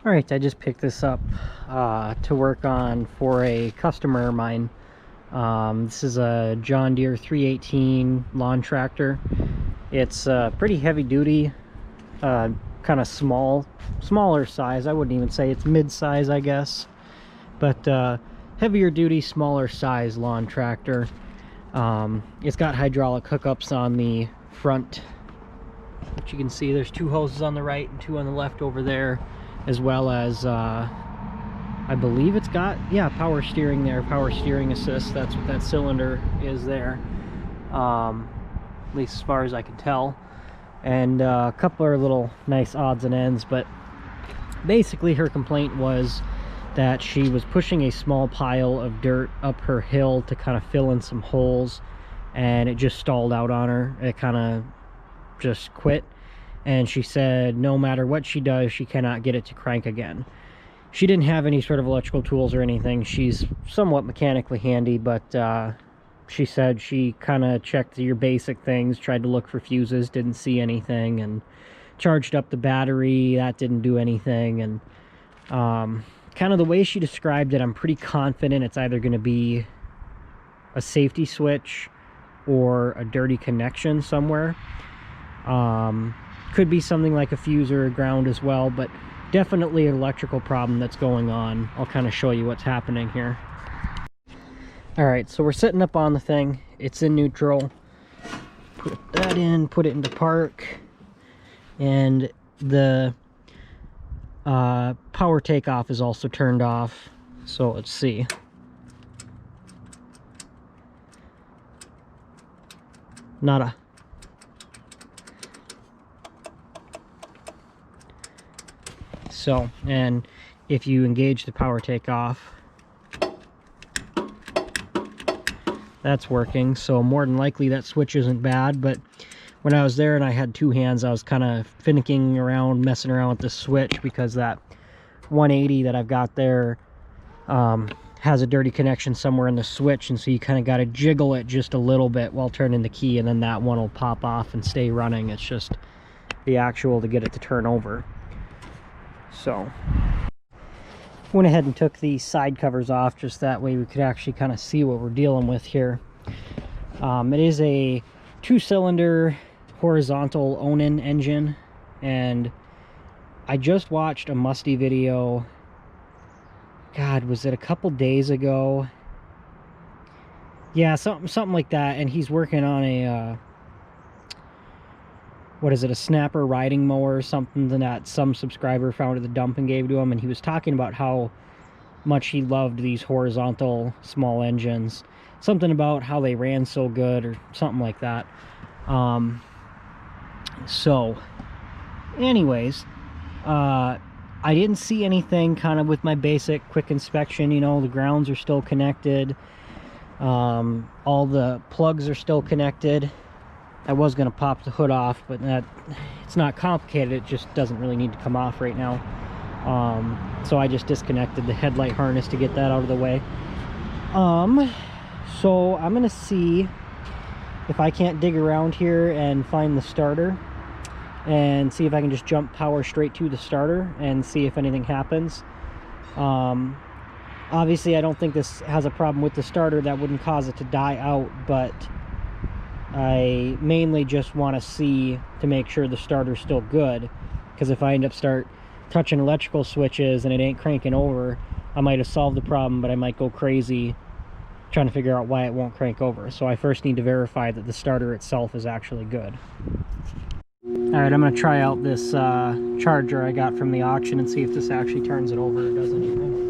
All right, I just picked this up to work on for a customer of mine. This is a John Deere 318 lawn tractor. It's pretty heavy duty, kind of smaller size. I wouldn't even say it's mid-size, I guess, but heavier duty, smaller size lawn tractor. It's got hydraulic hookups on the front, which you can see there's 2 hoses on the right and 2 on the left over there, as well as I believe it's got, yeah, power steering there, power steering assist. That's what that cylinder is there, at least as far as I can tell, and a couple of little nice odds and ends. But basically her complaint was that she was pushing a small pile of dirt up her hill to kind of fill in some holes, and it just stalled out on her. It kind of just quit, and she said no matter what she does, she cannot get it to crank again. She didn't have any sort of electrical tools or anything. She's somewhat mechanically handy, but she said she kind of checked your basic things, tried to look for fuses, didn't see anything, and charged up the battery. That didn't do anything. And kind of the way she described it, I'm pretty confident it's either going to be a safety switch or a dirty connection somewhere. Could be something like a fuse or a ground as well, but definitely an electrical problem that's going on. I'll kind of show you what's happening here. All right, so we're setting up on the thing. It's in neutral. Put that in, put it into park, and the power takeoff is also turned off. So let's see. Nada. So, and if you engage the power takeoff, that's working. So more than likely that switch isn't bad. But when I was there and I had 2 hands, I was kind of finicking around, messing around with the switch, because that 180 that I've got there has a dirty connection somewhere in the switch, and so you kind of got to jiggle it just a little bit while turning the key, and then that one will pop off and stay running. It's just the actual to get it to turn over. So went ahead and took the side covers off, just that way we could actually kind of see what we're dealing with here. It is a 2-cylinder horizontal Onan engine, and I just watched a Musty video. God, was it a couple days ago? Yeah, something like that. And he's working on a what is it, a snapper riding mower or something that some subscriber found at the dump and gave to him, and he was talking about how much he loved these horizontal small engines, something about how they ran so good or something like that. So anyways, I didn't see anything kind of with my basic quick inspection. You know, the grounds are still connected, all the plugs are still connected. I was going to pop the hood off, but it's not complicated. It just doesn't really need to come off right now. So I just disconnected the headlight harness to get that out of the way. So I'm going to see if I can't dig around here and find the starter, and see if I can just jump power straight to the starter and see if anything happens. Obviously, I don't think this has a problem with the starter that wouldn't cause it to die out, but I mainly just want to see to make sure the starter's still good, because if I end up start touching electrical switches and it ain't cranking over, I might have solved the problem, but I might go crazy trying to figure out why it won't crank over. So I first need to verify that the starter itself is actually good. Alright, I'm going to try out this charger I got from the auction and see if this actually turns it over or does anything.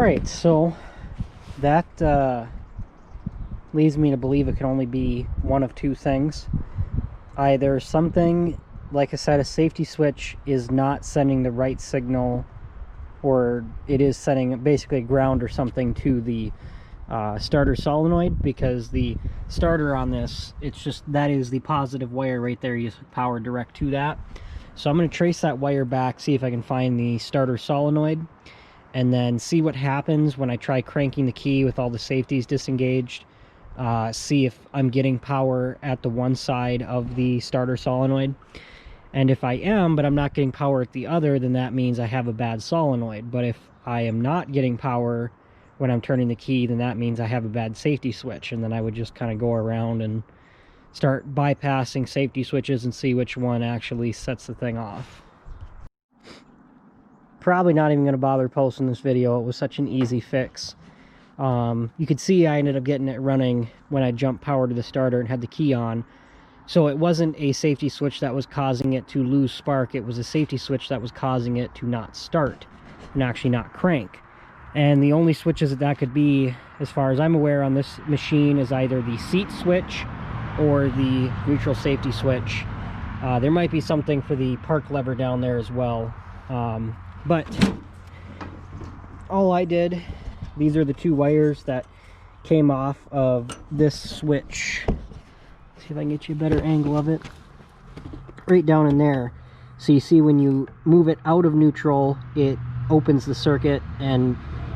Alright, so that leads me to believe it can only be one of two things. Either something, like I said, a safety switch is not sending the right signal, or it is sending basically a ground or something to the starter solenoid, because the starter on this, it's just, that is the positive wire right there. You power direct to that. So I'm going to trace that wire back, see if I can find the starter solenoid, and then see what happens when I try cranking the key with all the safeties disengaged. See if I'm getting power at the one side of the starter solenoid. And if I am, but I'm not getting power at the other, then that means I have a bad solenoid. But if I am not getting power when I'm turning the key, then that means I have a bad safety switch. And then I would just kind of go around and start bypassing safety switches and see which one actually sets the thing off. Probably not even going to bother posting this video. It was such an easy fix. You could see I ended up getting it running when I jumped power to the starter and had the key on. So it wasn't a safety switch that was causing it to lose spark. It was a safety switch that was causing it to not start and actually not crank. And the only switches that could be, as far as I'm aware on this machine, is either the seat switch or the neutral safety switch. There might be something for the park lever down there as well. But all I did, these are the two wires that came off of this switch. See if I can get you a better angle of it. Right down in there. So you see when you move it out of neutral, it opens the circuit and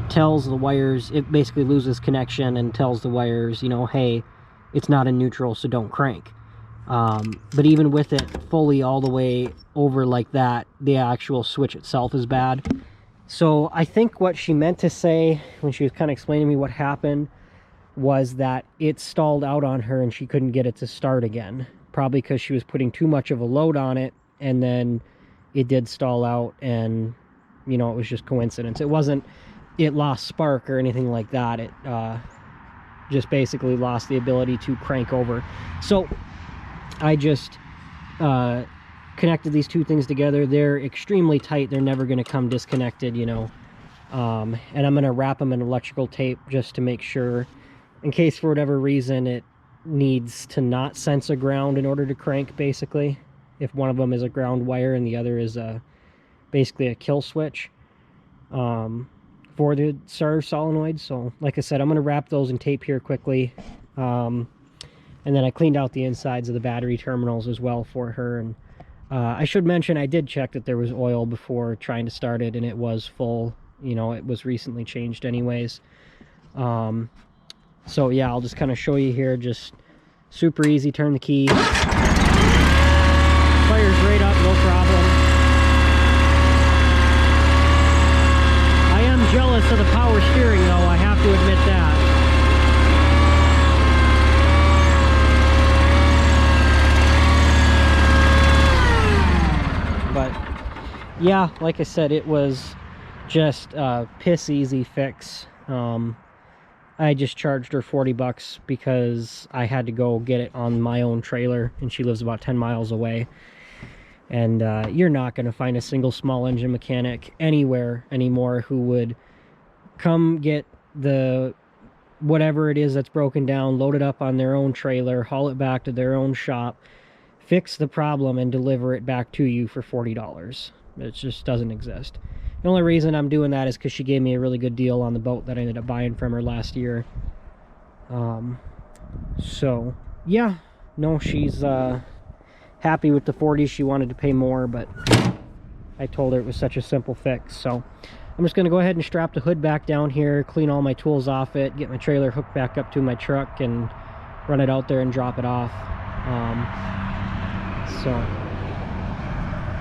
tells the wires, it basically loses connection and tells the wires, you know, hey, it's not in neutral, so don't crank. But even with it fully all the way over like that, the actual switch itself is bad. So I think what she meant to say when she was kind of explaining to me what happened was that it stalled out on her and she couldn't get it to start again. Probably because she was putting too much of a load on it, and then it did stall out, and, you know, it was just coincidence. It wasn't, it lost spark or anything like that. It just basically lost the ability to crank over. So I just connected these two things together. They're extremely tight. They're never going to come disconnected, you know. And I'm going to wrap them in electrical tape just to make sure, in case for whatever reason it needs to not sense a ground in order to crank, basically. If one of them is a ground wire and the other is basically a kill switch for the starter solenoid. So like I said, I'm going to wrap those in tape here quickly. And then I cleaned out the insides of the battery terminals as well for her. And I should mention, I did check that there was oil before trying to start it, and it was full. You know, it was recently changed anyways. So yeah, I'll just kind of show you here. Just super easy. Turn the key. Fires right up, no problem. I am jealous of the power steering though, I have to admit that. But yeah, like I said, it was just a piss easy fix. I just charged her 40 bucks because I had to go get it on my own trailer, and she lives about 10 miles away. And you're not going to find a single small engine mechanic anywhere anymore who would come get the whatever it is that's broken down, load it up on their own trailer, haul it back to their own shop, fix the problem, and deliver it back to you for $40. It just doesn't exist. The only reason I'm doing that is because she gave me a really good deal on the boat that I ended up buying from her last year. So yeah, no, she's happy with the 40. She wanted to pay more, but I told her it was such a simple fix. So I'm just going to go ahead and strap the hood back down here, clean all my tools off it, get my trailer hooked back up to my truck, and run it out there and drop it off. So